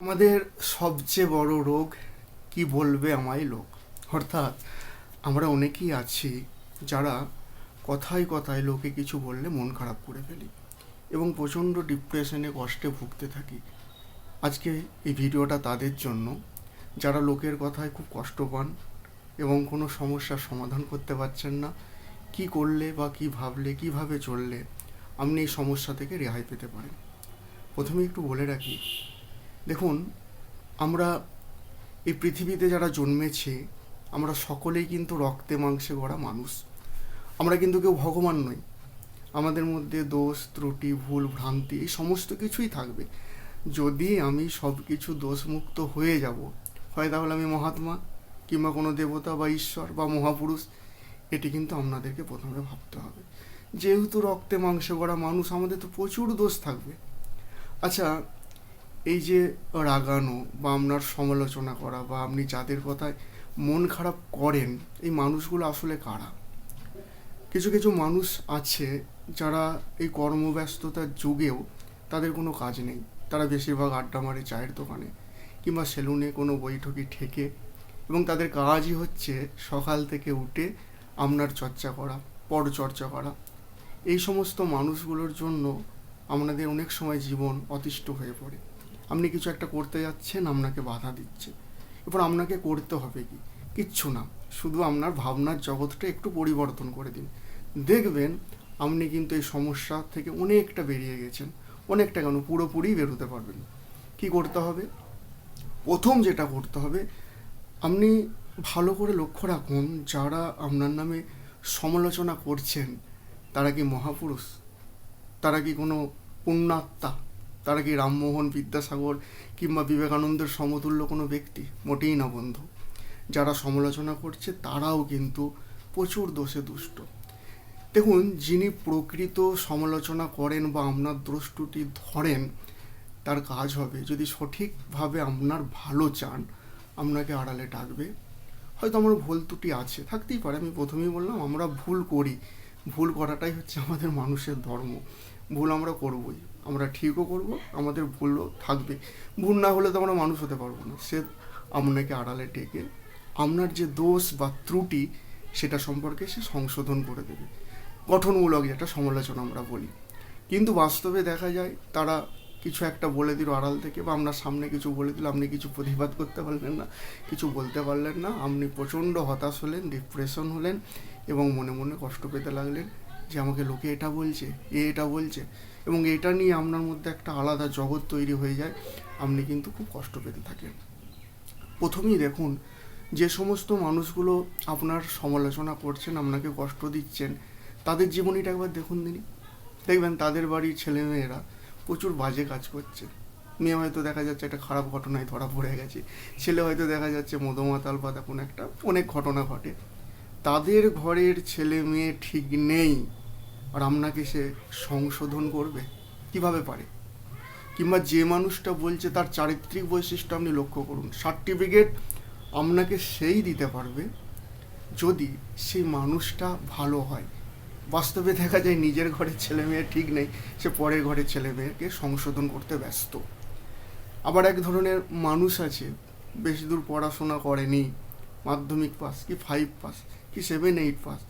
আমাদের সবচেয়ে বড় রোগ কি বলবে আমায় লোক। অর্থাৎ আমরা অনেকেই আছি যারা কথায় কথায় লোকে কিছু বললে মন খারাপ করে ফেলি এবং প্রচণ্ড ডিপ্রেশনে কষ্টে ভুগতে থাকি। আজকে এই ভিডিওটা তাদের জন্য যারা লোকের কথায় খুব কষ্ট পান এবং কোনো সমস্যার সমাধান করতে পারছেন না। কি করলে বা কি ভাবলে কিভাবে চললে আপনি এই সমস্যা থেকে রেহাই পেতে পারেন। প্রথমে একটু বলে রাখি, দেখুন, আমরা এই পৃথিবীতে যারা জন্মেছে আমরা সকলেই কিন্তু রক্তে মাংসে গড়া মানুষ। আমরা কিন্তু কেউ ভগবান নই। আমাদের মধ্যে দোষ ত্রুটি ভুল ভ্রান্তি এই সমস্ত কিছুই থাকবে। যদি আমি সব কিছু দোষমুক্ত হয়ে যাব, হয় তাহলে আমি মহাত্মা কিংবা কোনো দেবতা বা ঈশ্বর বা মহাপুরুষ। এটি কিন্তু আপনাদেরকে প্রথমে ভাবতে হবে। যেহেতু রক্তে মাংসে গড়া মানুষ, আমাদের তো প্রচুর দোষ থাকবে। আচ্ছা, এই যে রাগানো বা আপনার সমালোচনা করা বা আপনি যাদের কথায় মন খারাপ করেন, এই মানুষগুলো আসলে কারা? কিছু কিছু মানুষ আছে যারা এই কর্মব্যস্ততার যুগেও তাদের কোনো কাজ নেই। তারা বেশিরভাগ আড্ডা মারে চায়ের দোকানে কিংবা সেলুনে কোনো বৈঠকি ঠেকে, এবং তাদের কাজই হচ্ছে সকাল থেকে উঠে আপনার চর্চা করা, পরচর্চা করা। এই সমস্ত মানুষগুলোর জন্য আপনাদের অনেক সময় জীবন অতিষ্ঠ হয়ে পড়ে। আপনি কিছু একটা করতে যাচ্ছেন, আপনাকে বাধা দিচ্ছে। এরপর আপনাকে করতে হবে কি? কিচ্ছু না, শুধু আপনার ভাবনার জগৎটা একটু পরিবর্তন করে দিন। দেখবেন আপনি কিন্তু এই সমস্যা থেকে অনেকটা বেরিয়ে গেছেন। অনেকটা কেন, পুরোপুরি বেরোতে পারবেন। কি করতে হবে? প্রথম যেটা করতে হবে, আপনি ভালো করে লক্ষ্য রাখুন যারা আপনার নামে সমালোচনা করছেন তারা কি মহাপুরুষ? তারা কি কোনো পুণ্যাত্মা? তারা কি রামমোহন বিদ্যাসাগর কিংবা বিবেকানন্দের সমতুল্য কোনো ব্যক্তি? মোটেই না বন্ধু। যারা সমালোচনা করছে তারাও কিন্তু প্রচুর দোষে দুষ্ট। দেখুন, যিনি প্রকৃত সমালোচনা করেন বা আপনার দোষ ত্রুটি ধরেন, তার কাজ হবে, যদি সঠিকভাবে আপনার ভালো চান, আপনাকে আড়ালে ডাকবে। হয়তো আমার ভুল ত্রুটি আছে, থাকতেই পারে। আমি প্রথমেই বললাম আমরা ভুল করি। ভুল করাটাই হচ্ছে আমাদের মানুষের ধর্ম। ভুল আমরা করবই, আমরা ঠিকও করব, আমাদের ভুলও থাকবে। ভুল না হলে তো আমরা মানুষ হতে পারবো না। সে আপনাকে আড়ালে ডেকে আপনার যে দোষ বা ত্রুটি সেটা সম্পর্কে সে সংশোধন করে দেবে। গঠনমূলক যেটা সমালোচনা আমরা বলি। কিন্তু বাস্তবে দেখা যায় তারা কিছু একটা বলে দিল আড়াল থেকে, বা আপনার সামনে কিছু বলে দিল, আপনি কিছু প্রতিবাদ করতে পারলেন না, কিছু বলতে পারলেন না, আপনি প্রচণ্ড হতাশ হলেন, ডিপ্রেশন হলেন এবং মনে মনে কষ্ট পেতে লাগলেন যে আমাকে লোকে এটা বলছে, এটা বলছে, এবং এটা নিয়ে আপনার মধ্যে একটা আলাদা জগৎ তৈরি হয়ে যায়। আপনি কিন্তু খুব কষ্ট পেতে থাকেন। প্রথমেই দেখুন, যে সমস্ত মানুষগুলো আপনার সমালোচনা করছেন, আপনাকে কষ্ট দিচ্ছেন, তাদের জীবনীটা একবার দেখুন দিনই। দেখবেন তাদের বাড়ির ছেলেমেয়েরা প্রচুর বাজে কাজ করছে। মেয়ে হয়তো দেখা যাচ্ছে একটা খারাপ ঘটনায় ধরা পড়ে গেছে, ছেলে হয়তো দেখা যাচ্ছে মদমাতাল বা তেমন একটা অনেক ঘটনা ঘটে। তাদের ঘরের ছেলে মেয়ে ঠিক নেই, আর আপনাকে সে সংশোধন করবে? কিভাবে পারে? কিংবা যে মানুষটা বলছে তার চারিত্রিক বৈশিষ্ট্য আপনি লক্ষ্য করুন, সার্টিফিকেট আপনাকে সেই দিতে পারবে যদি সেই মানুষটা ভালো হয়। বাস্তবে দেখা যায় নিজের ঘরের ছেলে মেয়ে ঠিক নেই, সে পরের ঘরের ছেলে মেয়েকে সংশোধন করতে ব্যস্ত। আবার এক ধরনের মানুষ আছে, বেশি দূর পড়াশোনা করেনি, মাধ্যমিক পাস কি 5 পাস কি 7-8 পাস,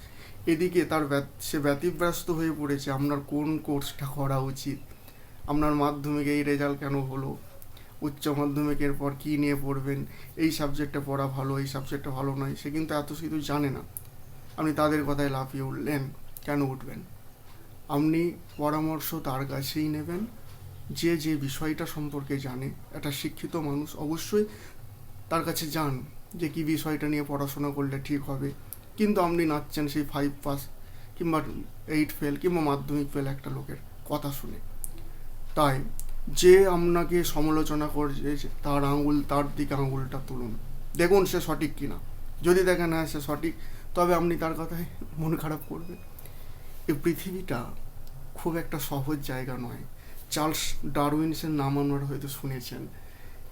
এদিকে সে ব্যতিব্যস্ত হয়ে পড়েছে আপনার কোন কোর্সটা করা উচিত, আপনার মাধ্যমিকে এই রেজাল্ট কেন হলো, উচ্চ মাধ্যমিকের পর কী নিয়ে পড়বেন, এই সাবজেক্টে পড়া ভালো, এই সাবজেক্টটা ভালো নয়। সে কিন্তু এত কিছু জানে না। আপনি তাদের কথায় লাফিয়ে উঠলেন। কেন উঠবেন? আপনি পরামর্শ তার কাছেই নেবেন যে যে বিষয়টা সম্পর্কে জানে। একটা শিক্ষিত মানুষ, অবশ্যই তার কাছে যান যে কী বিষয়টা নিয়ে পড়াশোনা করলে ঠিক হবে। কিন্তু আপনি নাচছেন সেই 5 পাস কিংবা 8 ফেল কিংবা মাধ্যমিক ফেল একটা লোকের কথা শুনে। তাই যে আপনাকে সমালোচনা করছে তার দিকে আঙুলটা তুলুন, দেখুন সে সঠিক কিনা। যদি দেখেন হ্যাঁ সে সঠিক, তবে আপনি তার কথায় মন খারাপ করবেন। এই পৃথিবীটা খুব একটা সহজ জায়গা নয়। চার্লস ডারউইনের নাম আপনারা হয়তো শুনেছেন।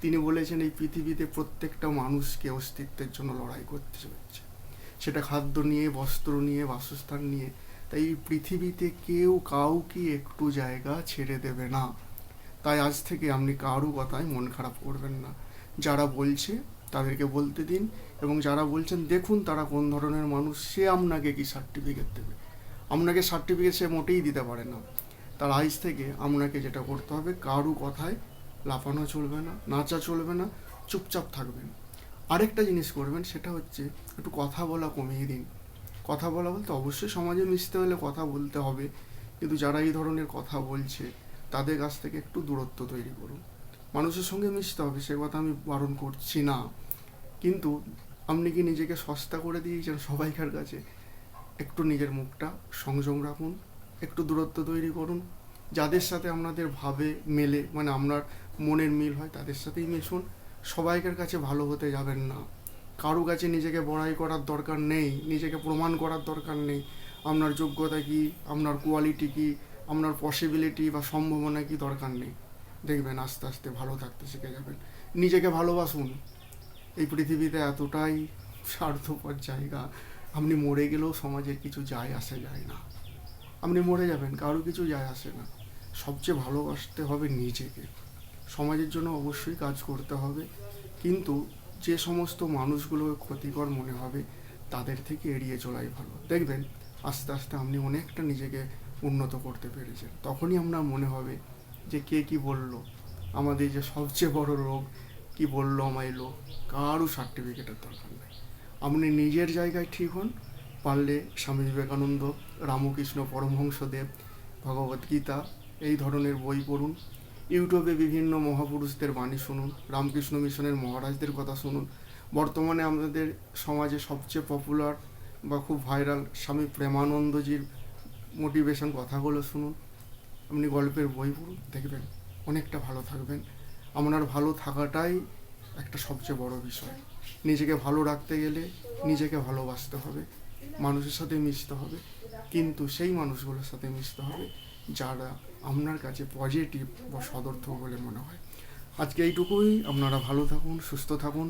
তিনি বলেছেন এই পৃথিবীতে প্রত্যেকটা মানুষকে অস্তিত্বের জন্য লড়াই করতে হচ্ছে, সেটা খাদ্য নিয়ে, বস্ত্র নিয়ে, বাসস্থান নিয়ে। তাই এই পৃথিবীতে কেউ কাউকে একটু জায়গা ছেড়ে দেবে না। তাই আজ থেকে আপনি কারো কথায় মন খারাপ করবেন না। যারা বলছে তাদেরকে বলতে দিন, এবং যারা বলছেন দেখুন তারা কোন ধরনের মানুষ, সে আপনাকে কি সার্টিফিকেট দেবে? আপনাকে সার্টিফিকেট সে মোটেই দিতে পারে না। তার আজ থেকে আপনাকে যেটা করতে হবে, কারো কথায় লাফানো চলবে না, নাচা চলবে না, চুপচাপ থাকবেন। আরেকটা জিনিস করবেন, সেটা হচ্ছে একটু কথা বলা কমিয়ে দিন। কথা বলা বলতে অবশ্যই সমাজে মিশতে হলে কথা বলতে হবে, কিন্তু যারা এই ধরনের কথা বলছে তাদের কাছ থেকে একটু দূরত্ব তৈরি করুন। মানুষের সঙ্গে মিশতে হবে, সে কথা আমি বারণ করছি না, কিন্তু আপনি কি নিজেকে সস্তা করে দিয়েছেন সবাইকার কাছে? একটু নিজের মুখটা সংযম রাখুন, একটু দূরত্ব তৈরি করুন। যাদের সাথে আপনাদের ভাবে মেলে, মানে আপনার মনের মিল হয়, তাদের সাথেই মিশুন। সবাইকার কাছে ভালো হতে যাবেন না। কারো কাছে নিজেকে বড়াই করার দরকার নেই, নিজেকে প্রমাণ করার দরকার নেই। আপনার যোগ্যতা কী, আপনার কোয়ালিটি কী, আপনার পসিবিলিটি বা সম্ভাবনা কী, দরকার নেই। দেখবেন আস্তে আস্তে ভালো থাকতে শিখে যাবেন। নিজেকে ভালোবাসুন। এই পৃথিবীতে এতটাই স্বার্থপর জায়গা, আপনি মরে গেলেও সমাজের কিছু যায় না। আপনি মরে যাবেন, কারো কিছু যায় আসে না। সবচেয়ে ভালোবাসতে হবে নিজেকে। সমাজের জন্য অবশ্যই কাজ করতে হবে, কিন্তু যে সমস্ত মানুষগুলোকে ক্ষতিকর মনে হবে তাদের থেকে এড়িয়ে চলাই ভালো। দেখবেন আস্তে আস্তে আপনি অনেকটা নিজেকে উন্নত করতে পেরেছেন। তখনই আপনার মনে হবে যে কে কি বলল, আমাদের যে সবচেয়ে বড় রোগ, কি বললো আমায় লোক, কারও সার্টিফিকেটের দরকার নেই। আপনি নিজের জায়গায় ঠিক হন। পারলে স্বামী বিবেকানন্দ, রামকৃষ্ণ পরমহংসদেব, ভগবদ্গীতা এই ধরনের বই পড়ুন। ইউটিউবে বিভিন্ন মহাপুরুষদের বাণী শুনুন, রামকৃষ্ণ মিশনের মহারাজদের কথা শুনুন। বর্তমানে আমাদের সমাজে সবচেয়ে পপুলার বা খুব ভাইরাল স্বামী প্রেমানন্দজির মোটিভেশন কথাগুলো শুনুন। আপনি গল্পের বই পড়ুন, দেখবেন অনেকটা ভালো থাকবেন। আপনার ভালো থাকাটাই একটা সবচেয়ে বড় বিষয়। নিজেকে ভালো রাখতে গেলে নিজেকে ভালোবাসতে হবে, মানুষের সাথে মিশতে হবে, কিন্তু সেই মানুষগুলোর সাথে মিশতে হবে যারা আপনার কাছে পজিটিভ বা সদর্থক বলে মনে হয়। আজকে এইটুকুই। আপনারা ভালো থাকুন, সুস্থ থাকুন।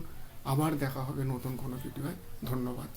আবার দেখা হবে নতুন কোনো ভিডিওয়। ধন্যবাদ।